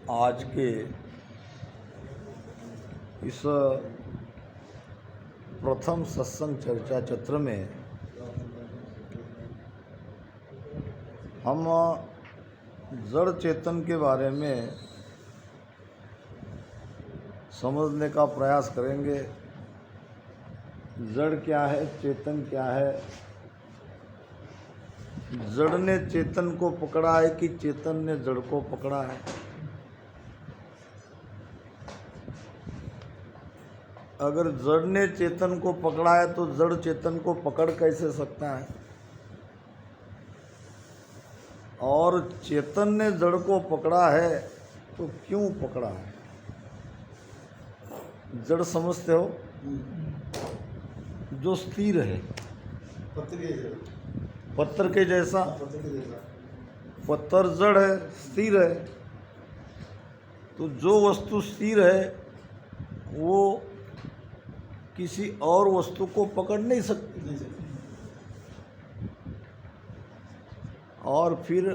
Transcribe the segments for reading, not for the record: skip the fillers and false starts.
आज के इस प्रथम सत्संग चर्चा सत्र में हम जड़ चेतन के बारे में समझने का प्रयास करेंगे। जड़ क्या है, चेतन क्या है, जड़ ने चेतन को पकड़ा है कि चेतन ने जड़ को पकड़ा है। अगर जड़ ने चेतन को पकड़ा है तो जड़ चेतन को पकड़ कैसे सकता है, और चेतन ने जड़ को पकड़ा है तो क्यों पकड़ा है। जड़ समझते हो, जो स्थिर है, पत्थर के जैसा। पत्थर जड़ है, स्थिर है, तो जो वस्तु स्थिर है वो किसी और वस्तु को पकड़ नहीं सकती। और फिर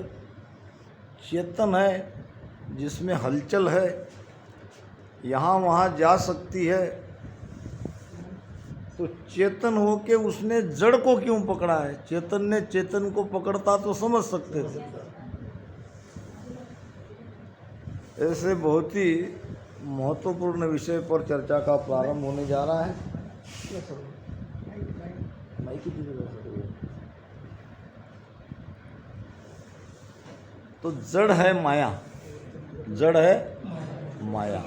चेतन है जिसमें हलचल है, यहाँ वहाँ जा सकती है, तो चेतन हो के उसने जड़ को क्यों पकड़ा है। चेतन ने चेतन को पकड़ता तो समझ सकते थे। ऐसे बहुत ही महत्वपूर्ण विषय पर चर्चा का प्रारंभ होने जा रहा है। तो जड़ है माया, जड़ है माया,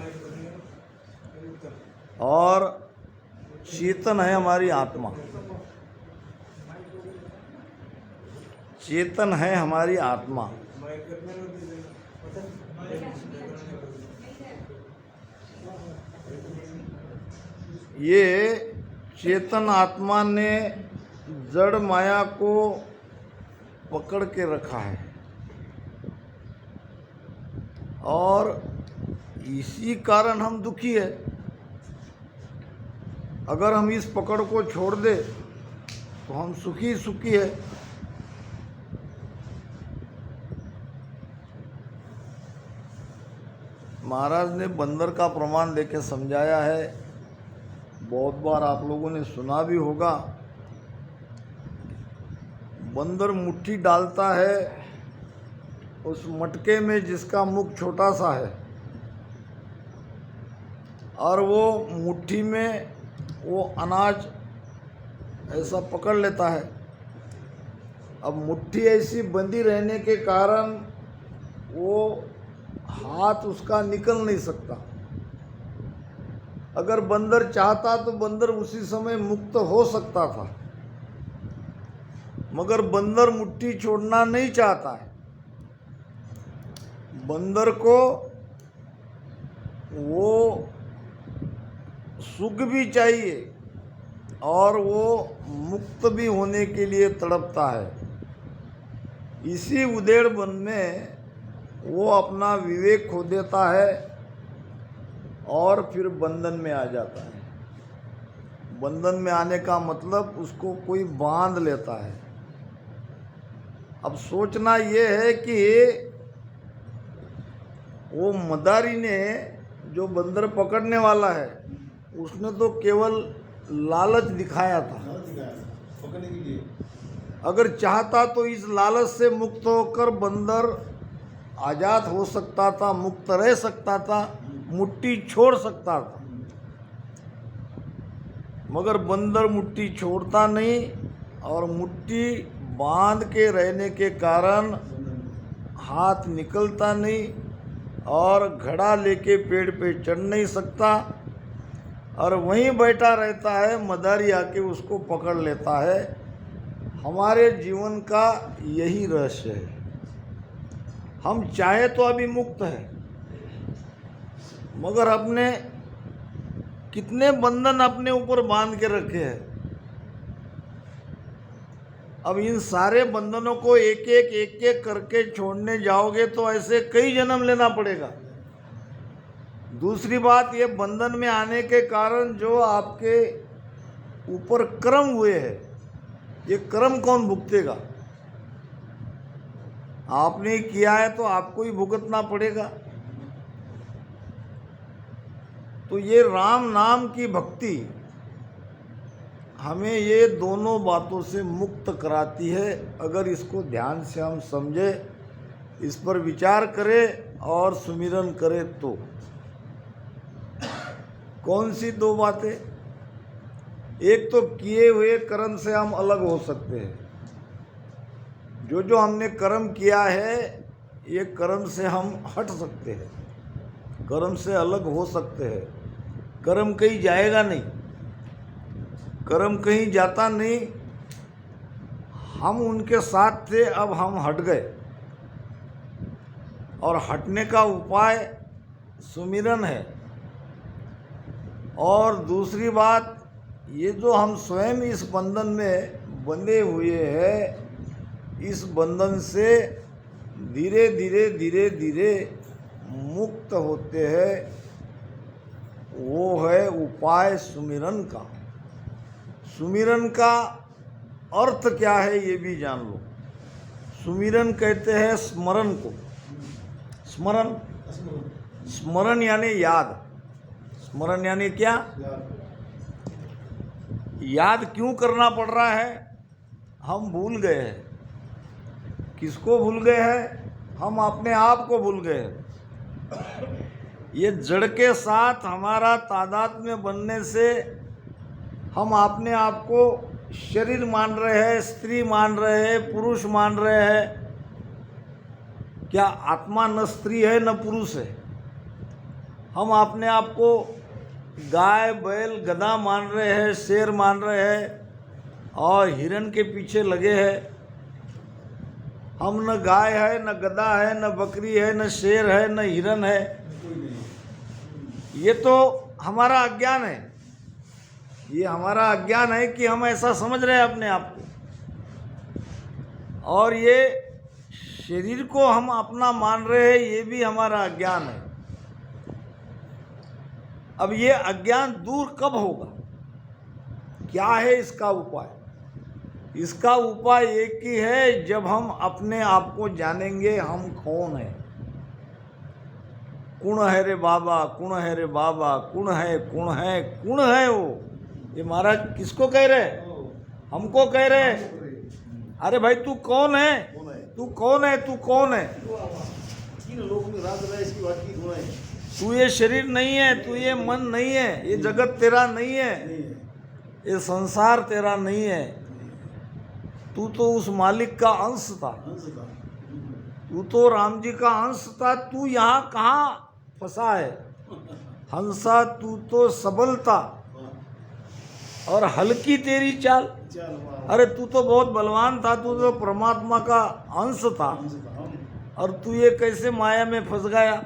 और चेतन है हमारी आत्मा। चेतन है हमारी आत्मा। ये चेतन आत्मा ने जड़ माया को पकड़ के रखा है, और इसी कारण हम दुखी है। अगर हम इस पकड़ को छोड़ दे तो हम सुखी सुखी है। महाराज ने बंदर का प्रमाण देके समझाया है, बहुत बार आप लोगों ने सुना भी होगा। बंदर मुट्ठी डालता है उस मटके में जिसका मुख छोटा सा है, और वो मुट्ठी में वो अनाज ऐसा पकड़ लेता है। अब मुट्ठी ऐसी बंधी रहने के कारण वो हाथ उसका निकल नहीं सकता। अगर बंदर चाहता तो बंदर उसी समय मुक्त हो सकता था, मगर बंदर मुट्ठी छोड़ना नहीं चाहता है। बंदर को वो सुख भी चाहिए और वो मुक्त भी होने के लिए तड़पता है। इसी उधेड़बन में वो अपना विवेक खो देता है और फिर बंधन में आ जाता है। बंधन में आने का मतलब उसको कोई बांध लेता है। अब सोचना ये है कि वो मदारी ने, जो बंदर पकड़ने वाला है, उसने तो केवल लालच दिखाया था पकड़ने के लिए। अगर चाहता तो इस लालच से मुक्त होकर बंदर आज़ाद हो सकता था, मुक्त रह सकता था, मुट्ठी छोड़ सकता था, मगर बंदर मुट्ठी छोड़ता नहीं, और मुट्ठी बांध के रहने के कारण हाथ निकलता नहीं, और घड़ा लेके पेड़ पे चढ़ नहीं सकता, और वहीं बैठा रहता है। मदारी आके उसको पकड़ लेता है। हमारे जीवन का यही रहस्य है। हम चाहे तो अभी मुक्त है, मगर अपने कितने बंधन अपने ऊपर बांध के रखे हैं। अब इन सारे बंधनों को एक एक करके छोड़ने जाओगे तो ऐसे कई जन्म लेना पड़ेगा। दूसरी बात, ये बंधन में आने के कारण जो आपके ऊपर कर्म हुए हैं, ये कर्म कौन भुगतेगा। आपने किया है तो आपको ही भुगतना पड़ेगा। तो ये राम नाम की भक्ति हमें ये दोनों बातों से मुक्त कराती है। अगर इसको ध्यान से हम समझे, इस पर विचार करें और सुमिरन करें तो कौन सी दो बातें? एक तो किए हुए कर्म से हम अलग हो सकते हैं। जो हमने कर्म किया है, ये कर्म से हम हट सकते हैं, कर्म से अलग हो सकते हैं। कर्म कहीं जाएगा नहीं, कर्म कहीं जाता नहीं। हम उनके साथ थे, अब हम हट गए, और हटने का उपाय सुमिरन है। और दूसरी बात, ये जो हम स्वयं इस बंधन में बंधे हुए हैं, इस बंधन से धीरे धीरे धीरे धीरे मुक्त होते हैं, वो है उपाय सुमिरन का। सुमिरन का अर्थ क्या है ये भी जान लो। सुमिरन कहते हैं स्मरण को। स्मरण, स्मरण यानी याद। स्मरण यानी क्या? याद क्यों करना पड़ रहा है? हम भूल गए हैं। किसको भूल गए हैं? हम अपने आप को भूल गए हैं। ये जड़ के साथ हमारा तादात्म्य बनने से हम अपने आप को शरीर मान रहे हैं, स्त्री मान रहे हैं, पुरुष मान रहे हैं। क्या आत्मा न स्त्री है न पुरुष है? हम अपने आप को गाय, बैल, गधा मान रहे हैं, शेर मान रहे हैं और हिरण के पीछे लगे हैं। हम न गाय है, न गधा है, न बकरी है, न शेर है, न हिरण है। ये तो हमारा अज्ञान है। ये हमारा अज्ञान है कि हम ऐसा समझ रहे हैं अपने आप को, और ये शरीर को हम अपना मान रहे हैं, ये भी हमारा अज्ञान है। अब ये अज्ञान दूर कब होगा? क्या है इसका उपाय? इसका उपाय एक ही है, जब हम अपने आप को जानेंगे हम कौन है। कुण है रे बाबा, कुण है रे बाबा, कुण है, कुण है, कुण है वो। ये महाराज किसको कह रहे? हमको कह रहे। अरे भाई तू कौन है? तू कौन है? तू कौन है? तू ये शरीर नहीं है, तू ये मन नहीं है, ये जगत तेरा नहीं है, ये संसार तेरा नहीं है। तू तो उस मालिक का अंश था, तू तो राम जी का अंश था। तू यहाँ कहाँ फंसा है? हंसा तू तो सबल था और हल्की तेरी चाल। अरे तू तो बहुत बलवान था, तू तो परमात्मा का अंश था, और तू ये कैसे माया में फंस गया?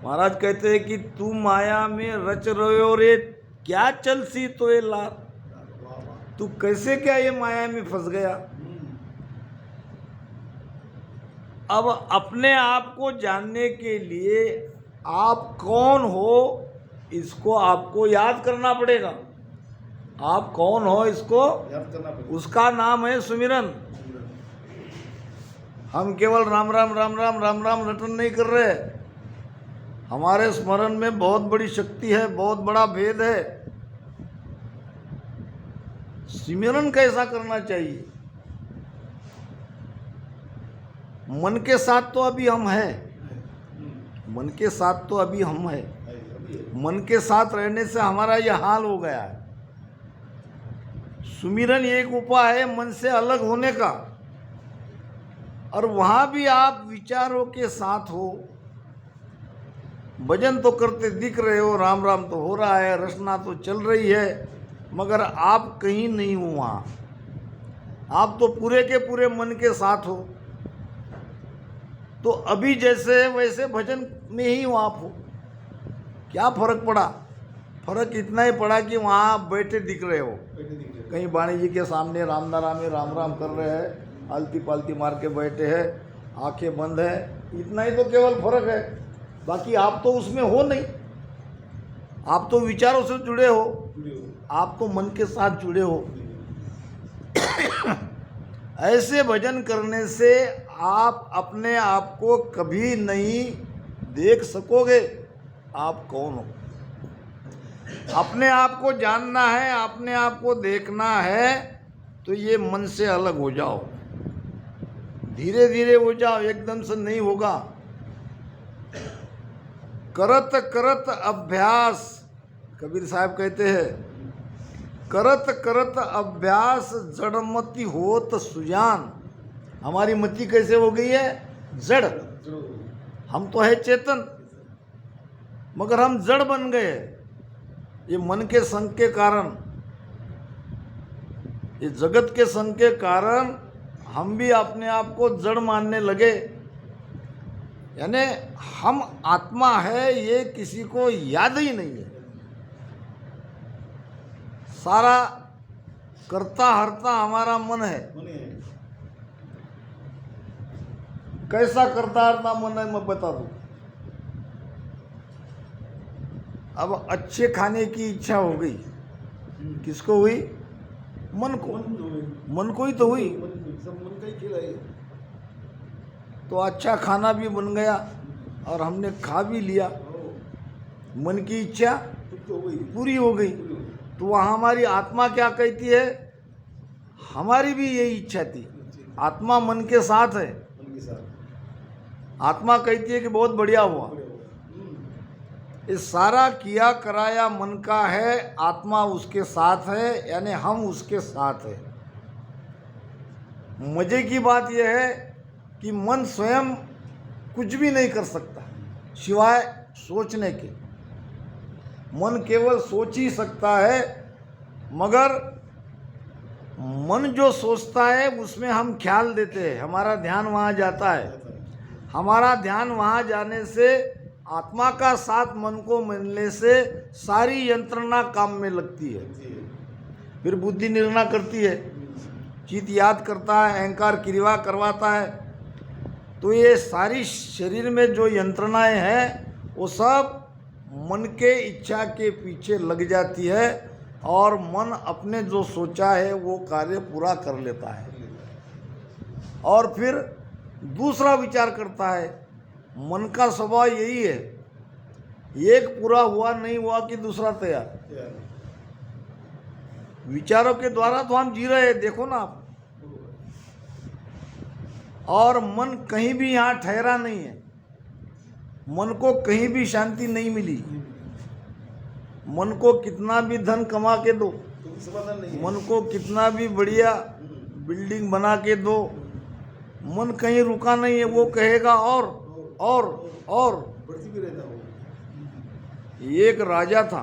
महाराज कहते हैं कि तू माया में रच रहो रे, क्या चल सी तो ये लार। तू कैसे क्या ये माया में फंस गया? अब अपने आप को जानने के लिए आप कौन हो, इसको आपको याद करना पड़ेगा। आप कौन हो इसको याद करना पड़ेगा। उसका नाम है सुमिरन। हम केवल राम राम राम राम राम राम रटन नहीं कर रहे। हमारे स्मरण में बहुत बड़ी शक्ति है, बहुत बड़ा भेद है। सुमिरन कैसा करना चाहिए? मन के साथ तो अभी हम हैं, मन के साथ तो अभी हम हैं। मन के साथ रहने से हमारा यह हाल हो गया है। सुमिरन एक उपाय है मन से अलग होने का, और वहाँ भी आप विचारों के साथ हो। भजन तो करते दिख रहे हो, राम राम तो हो रहा है, रचना तो चल रही है, मगर आप कहीं नहीं हो वहाँ। आप तो पूरे के पूरे मन के साथ हो। तो अभी जैसे वैसे भजन में ही हो आप हो। क्या फर्क पड़ा? फर्क इतना ही पड़ा कि वहाँ आप बैठे दिख रहे हो, कहीं वाणी जी के सामने राम नाराम में राम राम कर रहे हैं, आलती पालती मार के बैठे हैं, आंखें बंद है। इतना ही तो केवल फर्क है, बाकी आप तो उसमें हो नहीं। आप तो विचारों से जुड़े हो, आप तो मन के साथ जुड़े हो। ऐसे भजन करने से आप अपने आप को कभी नहीं देख सकोगे। आप कौन हो। अपने आप को जानना है, अपने आप को देखना है, तो ये मन से अलग हो जाओ, धीरे धीरे हो जाओ, एकदम से नहीं होगा। करत करत अभ्यास, कबीर साहब कहते हैं, करत करत अभ्यास जड़मति होत सुजान। हमारी मति कैसे हो गई है? जड़। हम तो है चेतन, मगर हम जड़ बन गए। ये मन के संग के कारण, ये जगत के संग के कारण हम भी अपने आप को जड़ मानने लगे। यानी हम आत्मा है ये किसी को याद ही नहीं है। सारा करता हरता हमारा मन है। कैसा करता हरता मन है मैं बता दूं। अब अच्छे खाने की इच्छा हो गई, किसको हुई? मन को। मन को ही तो हुई। सब मन का ही खेल है। तो अच्छा खाना भी बन गया और हमने खा भी लिया, मन की इच्छा पूरी हो गई। तो वहाँ हमारी आत्मा क्या कहती है? हमारी भी यही इच्छा थी। आत्मा मन के साथ है। आत्मा कहती है कि बहुत बढ़िया हुआ। ये सारा किया कराया मन का है, आत्मा उसके साथ है, यानी हम उसके साथ है। मजे की बात यह है कि मन स्वयं कुछ भी नहीं कर सकता सिवाय सोचने के। मन केवल सोच ही सकता है, मगर मन जो सोचता है उसमें हम ख्याल देते हैं, हमारा ध्यान वहाँ जाता है। हमारा ध्यान वहाँ जाने से, आत्मा का साथ मन को मिलने से सारी यंत्रणा काम में लगती है। फिर बुद्धि निर्णय करती है, चित्त याद करता है, अहंकार क्रिया करवाता है। तो ये सारी शरीर में जो यंत्रणाएं हैं वो सब मन के इच्छा के पीछे लग जाती है और मन अपने जो सोचा है वो कार्य पूरा कर लेता है। और फिर दूसरा विचार करता है। मन का स्वभाव यही है, एक पूरा हुआ नहीं हुआ कि दूसरा तैयार। विचारों के द्वारा तो हम जी रहे हैं, देखो ना आप। और मन कहीं भी यहाँ ठहरा नहीं है। मन को कहीं भी शांति नहीं मिली। मन को कितना भी धन कमा के दो, मन को कितना भी बढ़िया बिल्डिंग बना के दो, मन कहीं रुका नहीं है। वो कहेगा और बढ़ती भी रहता हो। एक राजा था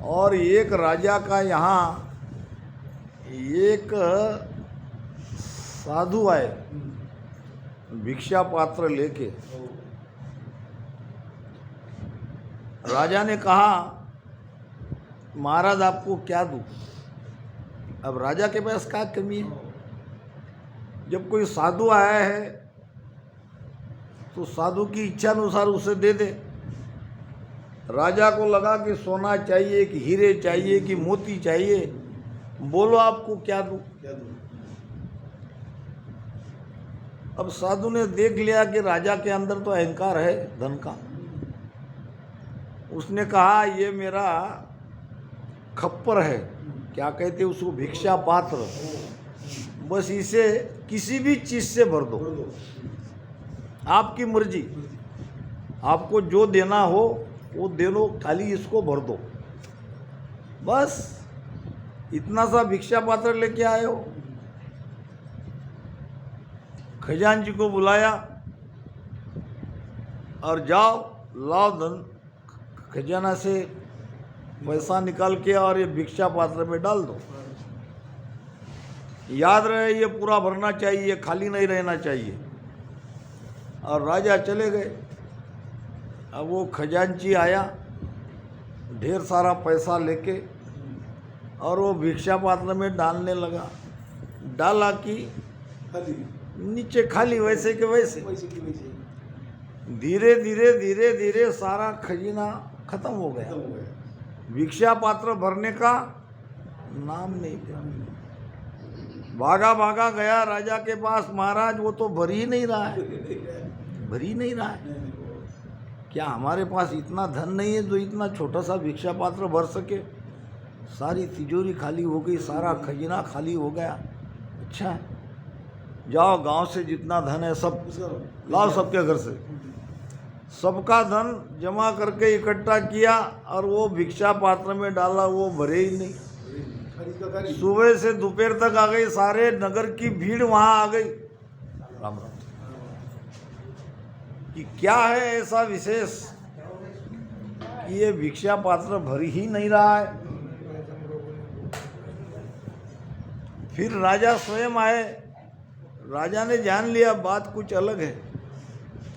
और एक राजा का यहाँ एक साधु आए भिक्षा पात्र लेके। राजा ने कहा, महाराज आपको क्या दूं? अब राजा के पास क्या कमी है? जब कोई साधु आया है तो साधु की इच्छा अनुसार उसे दे दे। राजा को लगा कि सोना चाहिए कि हीरे चाहिए कि मोती चाहिए, बोलो आपको क्या दूं? अब साधु ने देख लिया कि राजा के अंदर तो अहंकार है धन का। उसने कहा, ये मेरा खप्पर है, क्या कहते उसको, भिक्षा पात्र, बस इसे किसी भी चीज से भर दो, आपकी मर्जी, आपको जो देना हो वो दे लो, खाली इसको भर दो। बस इतना सा भिक्षा पात्र लेके आए हो। खजांची को बुलाया और जाओ लाओ धन, खजाना से पैसा निकाल के और ये भिक्षा पात्र में डाल दो। याद रहे ये पूरा भरना चाहिए, खाली नहीं रहना चाहिए। और राजा चले गए। अब वो खजांची आया ढेर सारा पैसा लेके और वो भिक्षा पात्र में डालने लगा। डाला कि नीचे खाली, वैसे के वैसे। धीरे धीरे धीरे धीरे सारा खजीना खत्म हो गया। भिक्षा पात्र भरने का नाम नहीं था। भागा भागा गया राजा के पास, महाराज वो तो भर ही नहीं रहा है, भर ही नहीं रहा है। क्या हमारे पास इतना धन नहीं है जो इतना छोटा सा भिक्षा पात्र भर सके? सारी तिजोरी खाली हो गई, सारा खजाना खाली हो गया। अच्छा है, जाओ गांव से जितना धन है सब लाओ, सबके घर से सबका धन जमा करके इकट्ठा किया और वो भिक्षा पात्र में डाला, वो भरे ही नहीं। सुबह से दोपहर तक आ गई, सारे नगर की भीड़ वहां आ गई। राम राम। कि क्या है ऐसा विशेष कि ये भिक्षा पात्र भर ही नहीं रहा है? फिर राजा स्वयं आए। राजा ने जान लिया बात कुछ अलग है।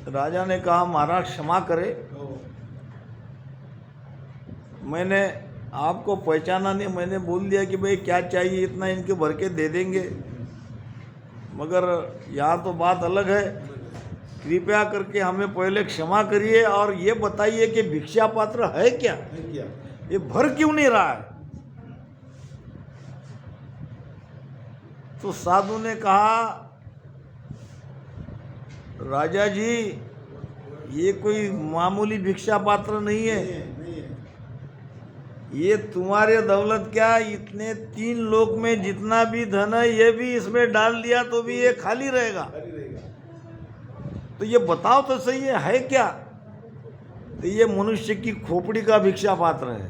राजा ने कहा, महाराज क्षमा करे, मैंने आपको पहचाना नहीं, मैंने बोल दिया कि भाई क्या चाहिए इतना इनके भर के दे देंगे, मगर यहाँ तो बात अलग है। कृपया करके हमें पहले क्षमा करिए और ये बताइए कि भिक्षा पात्र है क्या, ये भर क्यों नहीं रहा है? तो साधु ने कहा, राजा जी ये कोई मामूली भिक्षा पात्र नहीं है, ये तुम्हारे दौलत क्या, इतने 3 लोक में जितना भी धन है ये भी इसमें डाल दिया तो भी ये खाली रहेगा। तो ये बताओ तो सही है क्या? तो ये मनुष्य की खोपड़ी का भिक्षा पात्र है।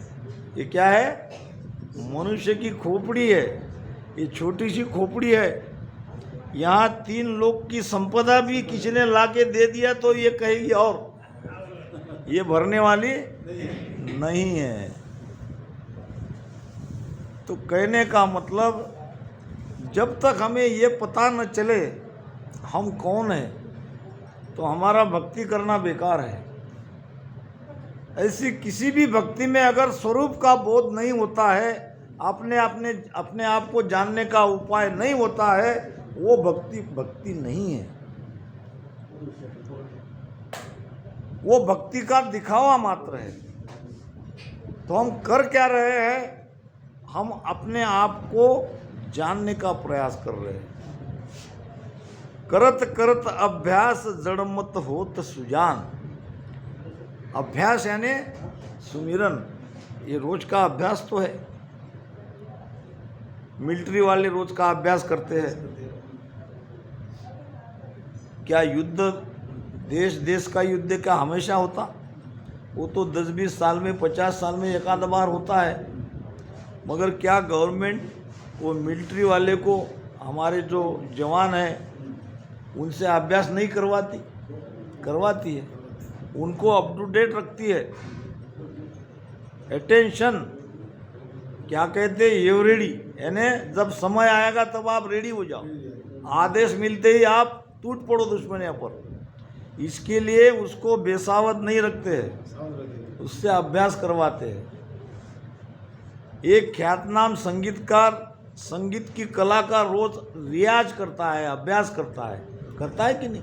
ये क्या है? मनुष्य की खोपड़ी है। ये छोटी सी खोपड़ी है। यहाँ 3 लोक की संपदा भी किसी ने लाके दे दिया तो ये कहेगी और ये भरने वाली नहीं है। तो कहने का मतलब, जब तक हमें ये पता न चले हम कौन हैं तो हमारा भक्ति करना बेकार है। ऐसी किसी भी भक्ति में अगर स्वरूप का बोध नहीं होता है, अपने आप को जानने का उपाय नहीं होता है, वो भक्ति नहीं है। वो भक्ति का दिखावा मात्र है। तो हम कर क्या रहे हैं? हम अपने आप को जानने का प्रयास कर रहे हैं। करत करत अभ्यास जड़मत होत सुजान। अभ्यास यानी सुमिरन, ये रोज का अभ्यास तो है। मिलिट्री वाले रोज का अभ्यास करते हैं। क्या युद्ध देश देश का युद्ध क्या हमेशा होता? वो तो 10-20 साल में 50 साल में एक आध बार होता है। मगर क्या गवर्नमेंट वो मिलिट्री वाले को, हमारे जो जवान हैं उनसे अभ्यास नहीं करवाती? करवाती है। उनको अप टू डेट रखती है। अटेंशन क्या कहते हैं, ये रेडी, यानी जब समय आएगा तब आप रेडी हो जाओ। आदेश मिलते ही आप टूट पड़ो दुश्मनियों पर। इसके लिए उसको बेसावत नहीं रखते हैं, उससे अभ्यास करवाते हैं। एक ख्यातनाम संगीतकार संगीत की कला का रोज रियाज करता है, अभ्यास करता है कि नहीं?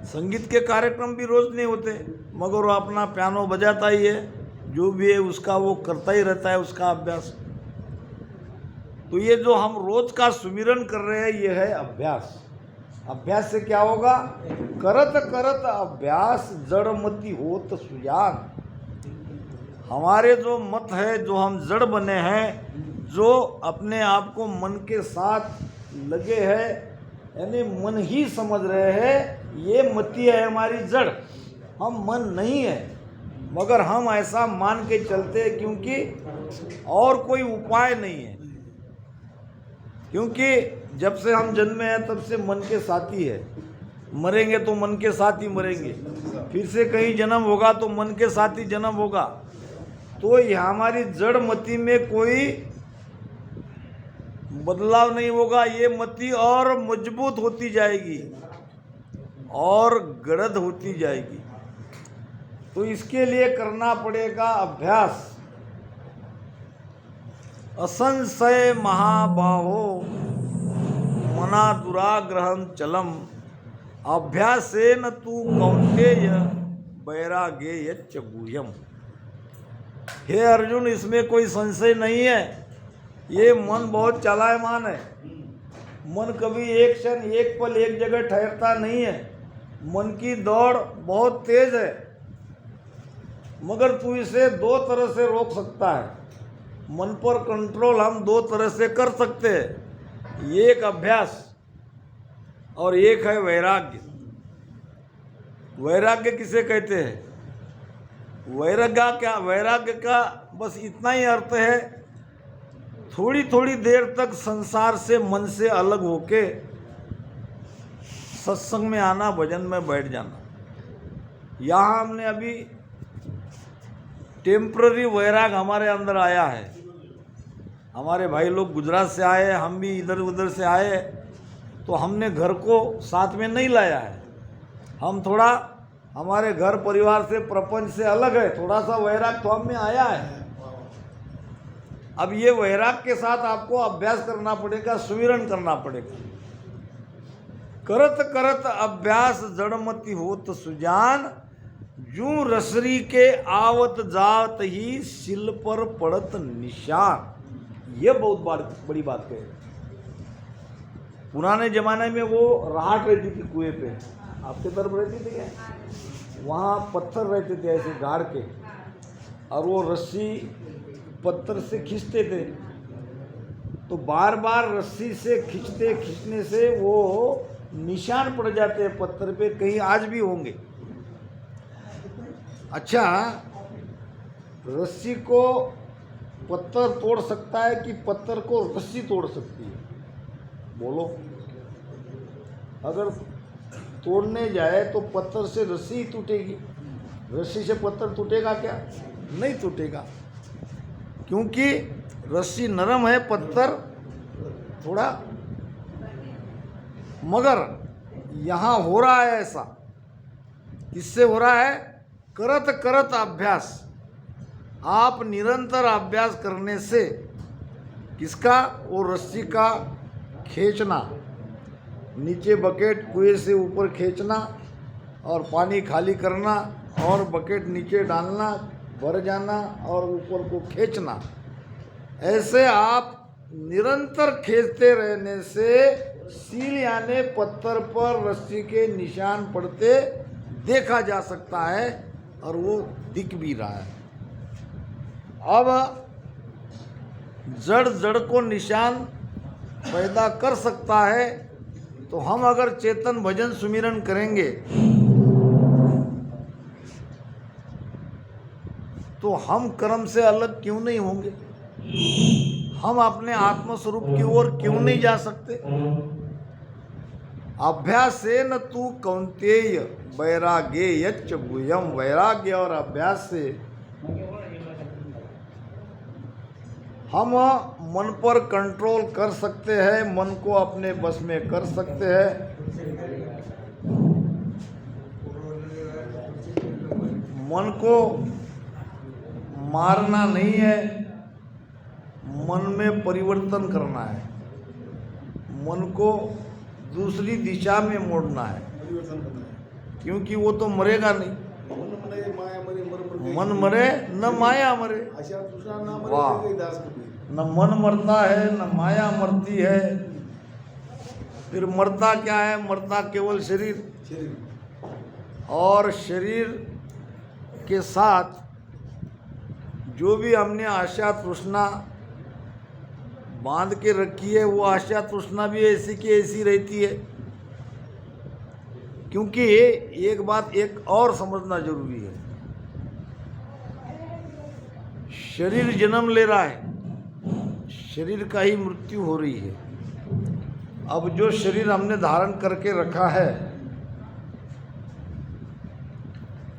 संगीत के कार्यक्रम भी रोज नहीं होते, मगर वो अपना पियानो बजाता ही है, जो भी है उसका वो करता ही रहता है, उसका अभ्यास। तो ये जो हम रोज का सुमिरन कर रहे हैं, ये है अभ्यास। अभ्यास से क्या होगा? करत करत अभ्यास जड़मति होत सुजान। हमारे जो मत है, जो हम जड़ बने हैं, जो अपने आप को मन के साथ लगे हैं, यानी मन ही समझ रहे हैं, ये मति है हमारी जड़। हम मन नहीं है, मगर हम ऐसा मान के चलते हैं क्योंकि और कोई उपाय नहीं है। क्योंकि जब से हम जन्मे हैं तब से मन के साथी है। मरेंगे तो मन के साथ ही मरेंगे, फिर से कहीं जन्म होगा तो मन के साथ ही जन्म होगा। तो ये हमारी जड़ मति में कोई बदलाव नहीं होगा। ये मति और मजबूत होती जाएगी और गड़द होती जाएगी। तो इसके लिए करना पड़ेगा अभ्यास। असंशय महाबाहो मना दुराग्रहं चलम अभ्यासेन तू कौन्तेय वैराग्येयच्च गुह्यम। हे अर्जुन, इसमें कोई संशय नहीं है। ये मन बहुत चालायमान है। मन कभी एक क्षण, एक पल, एक जगह ठहरता नहीं है। मन की दौड़ बहुत तेज है। मगर तू इसे दो तरह से रोक सकता है। मन पर कंट्रोल हम दो तरह से कर सकते हैं, एक अभ्यास और एक है वैराग्य। वैराग्य किसे कहते हैं? वैराग्य का बस इतना ही अर्थ है, थोड़ी थोड़ी देर तक संसार से मन से अलग होके सत्संग में आना, भजन में बैठ जाना। यहाँ हमने अभी टेम्पररी वैराग हमारे अंदर आया है। हमारे भाई लोग गुजरात से आए, हम भी इधर उधर से आए, तो हमने घर को साथ में नहीं लाया है। हम थोड़ा हमारे घर परिवार से, प्रपंच से अलग है, थोड़ा सा वैराग तो हम में आया है। अब ये वैराग के साथ आपको अभ्यास करना पड़ेगा, सुमिरन करना पड़ेगा। करत करत अभ्यास जड़मति होत सुजान, जूं रसरी के आवत जात ही सिल पर पड़त निशान। ये बहुत बड़ी बात कही। पुराने जमाने में वो राहट रहती थी कुएं पे, आपके तरफ रहती थी क्या? वहाँ पत्थर रहते थे ऐसे गाड़ के, और वो रस्सी पत्थर से खींचते थे, तो बार बार रस्सी से खींचने से वो निशान पड़ जाते हैं पत्थर पे, कहीं आज भी होंगे। अच्छा, रस्सी को पत्थर तोड़ सकता है कि पत्थर को रस्सी तोड़ सकती है? बोलो। अगर तोड़ने जाए तो पत्थर से रस्सी ही टूटेगी, रस्सी से पत्थर टूटेगा क्या? नहीं टूटेगा, क्योंकि रस्सी नरम है, पत्थर थोड़ा। मगर यहाँ हो रहा है ऐसा, किससे हो रहा है? करत करत अभ्यास। आप निरंतर अभ्यास करने से किसका? वो रस्सी का खींचना, नीचे बकेट कुएं से ऊपर खींचना और पानी खाली करना और बकेट नीचे डालना, भर जाना और ऊपर को खींचना। ऐसे आप निरंतर खींचते रहने से सील यानी पत्थर पर रस्सी के निशान पड़ते देखा जा सकता है, और वो दिख भी रहा है। अब जड़ जड़ को निशान पैदा कर सकता है, तो हम अगर चेतन भजन सुमिरन करेंगे तो हम कर्म से अलग क्यों नहीं होंगे? हम अपने आत्मस्वरूप की ओर क्यों नहीं जा सकते? अभ्यासे न तू कौन्तेय वैराग्ये यच्च गुह्यम। वैराग्य और अभ्यास से हम मन पर कंट्रोल कर सकते हैं, मन को अपने बस में कर सकते हैं। मन को मारना नहीं है, मन में परिवर्तन करना है, मन को दूसरी दिशा में मोड़ना है, क्योंकि वो तो मरेगा नहीं। मन मरे न माया मरे। वाह, न मन मरता है न माया मरती है, फिर मरता क्या है? मरता केवल शरीर, और शरीर के साथ जो भी हमने आशा तृष्णा बांध के रखी है, वो आशा तृष्णा भी ऐसी की ऐसी रहती है। क्योंकि एक बात एक और समझना जरूरी है, शरीर जन्म ले रहा है, शरीर का ही मृत्यु हो रही है। अब जो शरीर हमने धारण करके रखा है,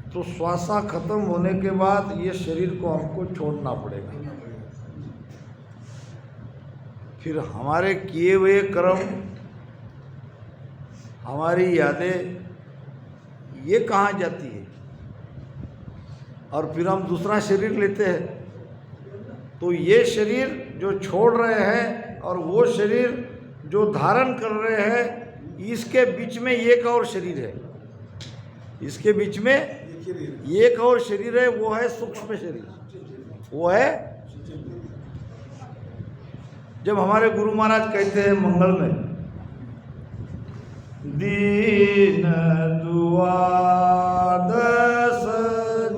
तो श्वासा खत्म होने के बाद ये शरीर को हमको छोड़ना पड़ेगा। फिर हमारे किए हुए कर्म, हमारी यादें, ये कहाँ जाती है? और फिर हम दूसरा शरीर लेते हैं, तो ये शरीर जो छोड़ रहे हैं और वो शरीर जो धारण कर रहे हैं, इसके बीच में एक और शरीर है, इसके बीच में एक और शरीर है, वो है सूक्ष्म शरीर। वो है, जब हमारे गुरु महाराज कहते हैं मंगल में, दीन दुआदस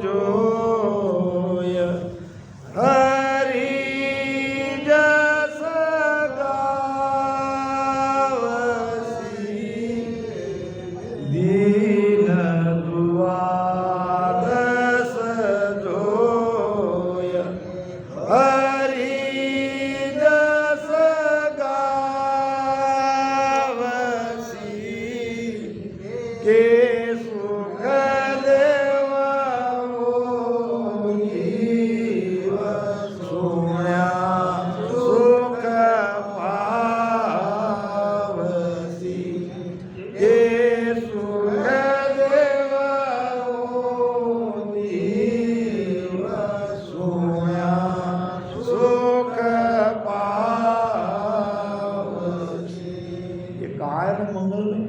जो के सुख देवा जीव सुण्या सुख पावसी के सुख देवा जीव सुण्या सुख पावसी। ये कहा है ना मंगल में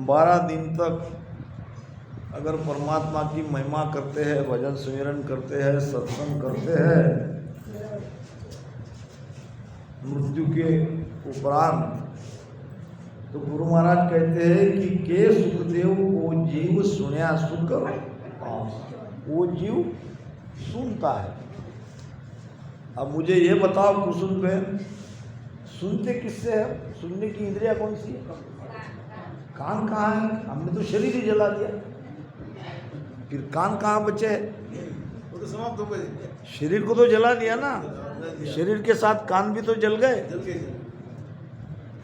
12 दिन तक अगर परमात्मा की महिमा करते हैं, भजन सुमिरन करते हैं, सत्संग करते हैं, मृत्यु के उपरांत तो गुरु महाराज कहते हैं कि के सुखदेव वो जीव सुण्या सुख पावसी। वो जीव सुनता है। अब मुझे ये बताओ कुसुम बहन, सुनते किससे है? सुनने की इंद्रिया कौन सी है? कान कहाँ है? हमने तो शरीर ही जला दिया, फिर कान कहाँ बचे? वो तो समाप्त हो गए, शरीर को तो जला दिया ना, शरीर के साथ कान भी तो जल गए। जल गए।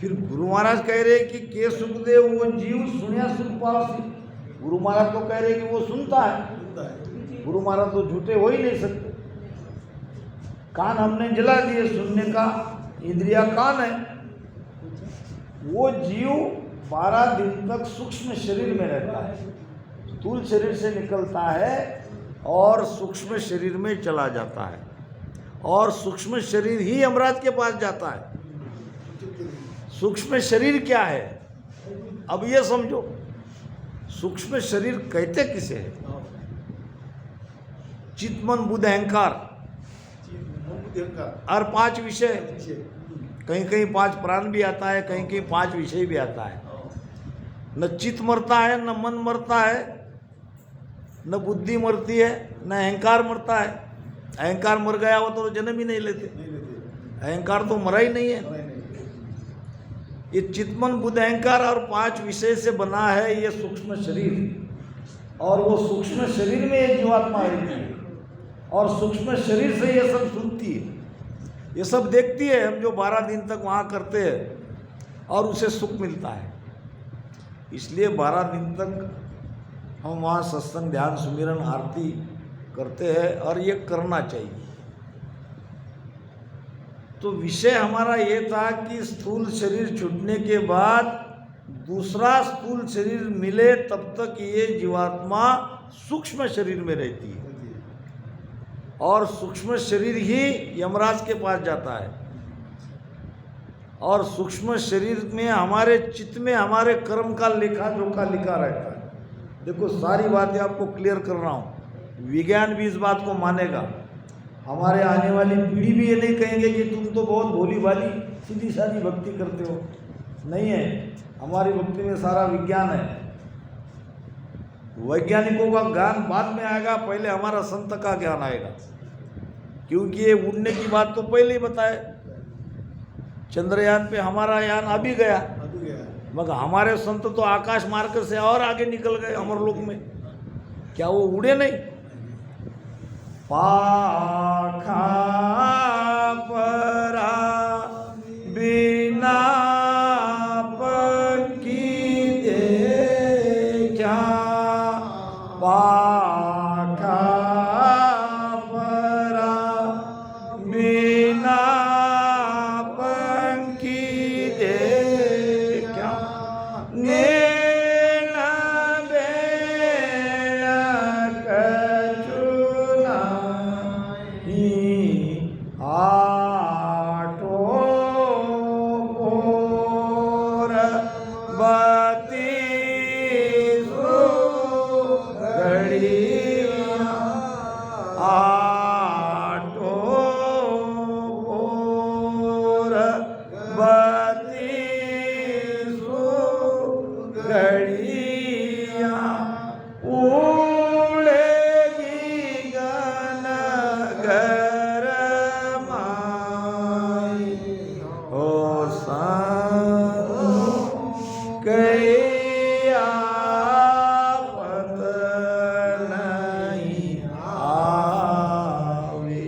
फिर गुरु महाराज कह रहे कि के सुखदेव वो जीव सुण्या सुख पावसी। गुरु महाराज तो कह रहे कि वो सुनता है। सुनता है। गुरु महाराज तो झूठे हो ही नहीं सकते। कान हमने जला दिए, सुनने का इंद्रिया कान है। वो जीव 12 दिन तक सूक्ष्म शरीर में रहता है, स्थूल शरीर से निकलता है और सूक्ष्म शरीर में चला जाता है, और सूक्ष्म शरीर ही यमराज के पास जाता है। सूक्ष्म शरीर क्या है? अब ये समझो, सूक्ष्म शरीर कहते किसे है? चित्त मन बुद्ध अहंकार और 5 विषय। कहीं कहीं 5 प्राण भी आता है, कहीं कहीं 5 विषय भी आता है। न चित्त मरता है, न मन मरता है, न बुद्धि मरती है, न अहंकार मरता है। अहंकार मर गया हो तो जन्म ही नहीं लेते। अहंकार तो मरा ही नहीं है। ये चित्तमन बुद्ध अहंकार और 5 विषय से बना है ये सूक्ष्म शरीर, और वो सूक्ष्म शरीर में ये जीवात्मा रहती है, और सूक्ष्म शरीर से ये सब सुनती है, ये सब देखती है। हम जो 12 दिन तक वहाँ करते हैं और उसे सुख मिलता है, इसलिए 12 दिन तक हम वहाँ सत्संग, ध्यान, सुमिरन, आरती करते हैं, और ये करना चाहिए। तो विषय हमारा ये था कि स्थूल शरीर छूटने के बाद दूसरा स्थूल शरीर मिले तब तक ये जीवात्मा सूक्ष्म शरीर में रहती है, और सूक्ष्म शरीर ही यमराज के पास जाता है, और सूक्ष्म शरीर में हमारे चित्त में हमारे कर्म का लेखा जोखा लिखा रहता है। देखो, सारी बातें आपको क्लियर कर रहा हूँ, विज्ञान भी इस बात को मानेगा। हमारे आने वाली पीढ़ी भी ये नहीं कहेंगे कि तुम तो बहुत भोली भाली सीधी सादी भक्ति करते हो। नहीं है, हमारी भक्ति में सारा विज्ञान है। वैज्ञानिकों का ज्ञान बाद में आएगा, पहले हमारा संत का ज्ञान आएगा, क्योंकि ये उड़ने की बात तो पहले ही बताए। चंद्रयान पे हमारा यान अभी गया, मगर हमारे संत तो आकाश मार्ग से और आगे निकल गए अमरलोक में। क्या वो उड़े नहीं? पाखा परा बिना पकी देखा, पाखा परा बिना पंखी देखा, नैन बेड़ा कचुना आटो पोर बती घड़िया, आटो पोर बती घड़िया, उड़ेगी गन घर माई हो कैया पत नहीं आवे।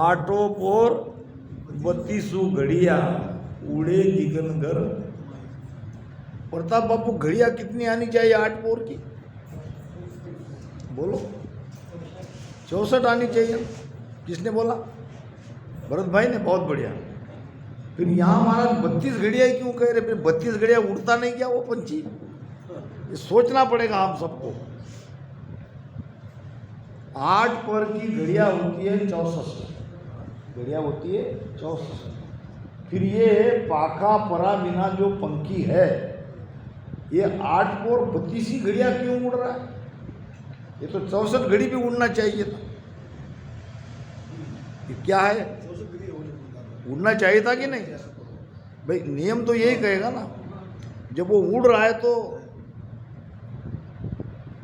आटो पोर 32 घड़िया उड़े दिगन घर प्रताप बापू घड़ियाँ कितनी आनी चाहिए 8 पोर की? बोलो। 64 आनी चाहिए। किसने बोला? भरत भाई ने। बहुत बढ़िया। फिर यहाँ महाराज 32 घड़ियाँ क्यों कह रहे? फिर 32 घड़ियाँ उड़ता नहीं क्या वो पंछी? ये सोचना पड़ेगा हम सबको। 8 पर की घड़ियाँ होती है 64 घड़ियाँ होती है 64। फिर ये पाखा परा बिना जो पंखी है, ये 8 पर 32 घड़ियाँ क्यों उड़ रहा है? ये तो 64 घड़ी भी उड़ना चाहिए था। ये क्या है? उड़ना चाहिए था कि नहीं? भाई नियम तो यही कहेगा ना, जब वो उड़ रहा है तो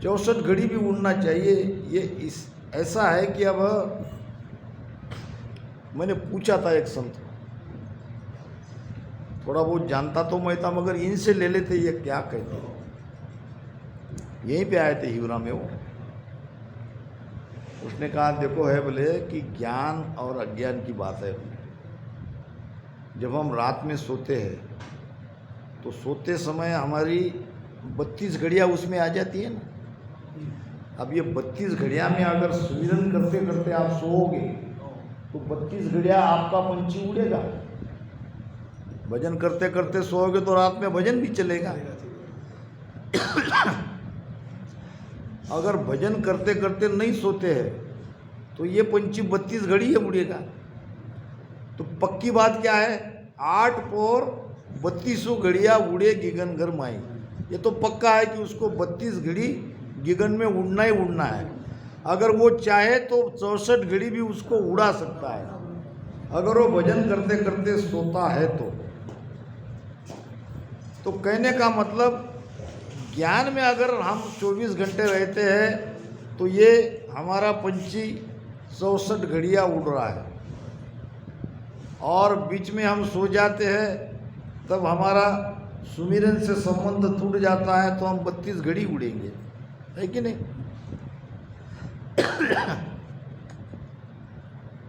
64 घड़ी भी उड़ना चाहिए। ये इस ऐसा है कि अब मैंने पूछा था एक संत, थोड़ा बहुत जानता तो मैं था, मगर इनसे ले लेते ये क्या कहते हैं। यहीं पे आए थे हिवरा में वो। उसने कहा देखो है बोले कि ज्ञान और अज्ञान की बात है। जब हम रात में सोते हैं तो सोते समय हमारी 32 घड़ियाँ उसमें आ जाती है ना। अब ये 32 घड़ियाँ में अगर सुमिरन करते करते आप सोओगे तो 32 घड़ियाँ आपका पंछी उड़ेगा। भजन करते करते सोओगे तो रात में भजन भी चलेगा। अगर भजन करते करते नहीं सोते हैं तो ये पंछी 32 घड़ी है उड़ेगा। तो पक्की बात क्या है? 8 पोर 32 घड़ियाँ उड़े गिगन घर माई। ये तो पक्का है कि उसको 32 घड़ी गिगन में उड़ना ही उड़ना है। अगर वो चाहे तो 64 घड़ी भी उसको उड़ा सकता है, अगर वो भजन करते करते सोता है तो कहने का मतलब ज्ञान में अगर हम 24 घंटे रहते हैं तो ये हमारा पंछी 64 घड़ियाँ उड़ रहा है, और बीच में हम सो जाते हैं तब हमारा सुमिरन से संबंध टूट जाता है तो हम 32 घड़ी उड़ेंगे, है कि नहीं?